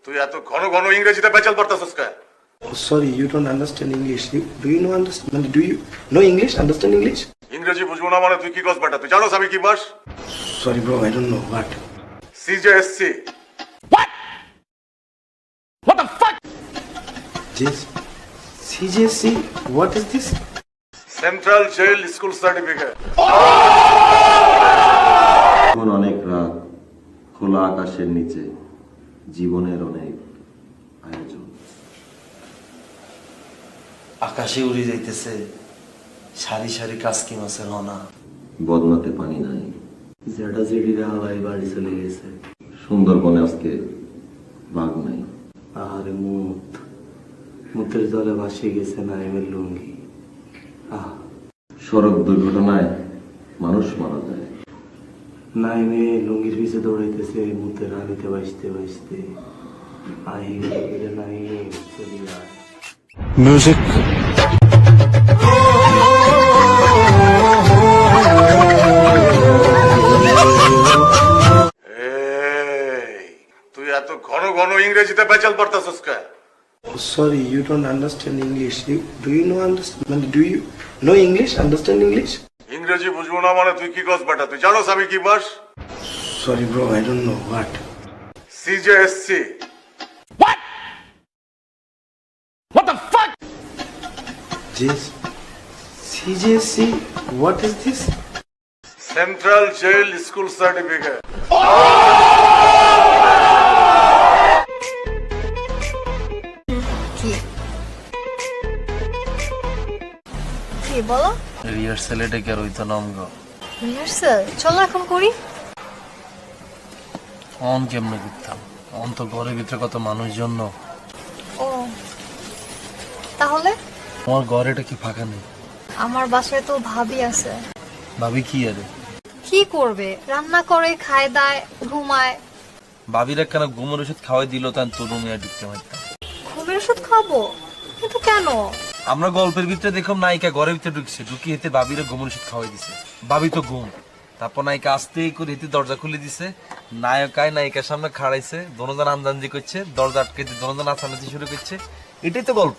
তুই এত ঘন ঘন ইংরেজিতে পেঁচাল পারতাছস কে? Sorry, you don't understand English. Do you know understand? Do you know English? Understand English? ইংরেজি বুঝবো না মানে তুই কি কস বেটা? তুই জানোস আমি কি বাস? Sorry, bro. I don't know what. CJSC. This CJC. What is this? Central jail school certificate. এখন অনেক রাত, খোলা আকাশের নিচে জীবনের অনেক আয়োজন। আকাশে উড়ে যাইতেছে সারি সারি কাসকি মাছের হনা। বদনাতে পানি নাই, জেডা জেডিরা হাওয়ায় বাড়ি চলে গেছে। সুন্দরবনে আজকে বাঘ নাই। আহারে মুতের জলে ভাসিয়ে গেছে নাইমের লুঙ্গি। সড়ক দুর্ঘটনায় মানুষ মারা যায়। নাইমে লুঙ্গির পিছে দৌড়াইতেছে মুতের রানিতে বাঁচতে বাঁচতে। নাইম চলি আয়। Music. তুই এত ঘন ঘন ইংরেজিতে পেঁচাল পারতাছস কে? Sorry, you don't understand English. Do you know understand? Do you know English? Understand English? ইংরেজি বুঝবো না মানে তুই কি কস বেটা? তুই জানোস আমি কি বাস? Sorry, bro. I don't know what. CJSC. This CJC. What is this? Central jail school certificate. কি বলো? রিহার্সালে ডেকে রইতো নামগ রিহার্সাল চলো এখন করি। অন কেমনে করতাম? অন তো ঘরের ভিতরে কত মানুষজন। ও তাহলে তোমার ঘর এটা কি ফাঁকা নেই? আমার বাসায় তো ভাবি আছে। ভাবি কি আরে? কি করবে? রান্না করে, খায় দায়, ঘুমায়। ভাবির একখানা ঘুমের ওষুধ খাওয়াই দিল তাই তোর রুমে ঢুকতে পারতাম। ঘুমের ওষুধ খাবো? কিন্তু কেন? আমরা গল্পের ভিতরে দেখলাম নায়িকা ঘরের ভিতরে ঢুকছে, ঢুকি হেতে ভাবিরে ঘুমের ওষুধ খাওয়াই দিছে। ভাবি তো ঘুম। তারপর নায়িকা আস্তে করে হেতে দরজা খুলে দিছে। নায়িকার সামনে খাড়াইছে, দোনোজন আমদানি করছে, দরজা আটকে দিয়ে দোনোজন নাচানাচি শুরু করছে। এটাই তো গল্প।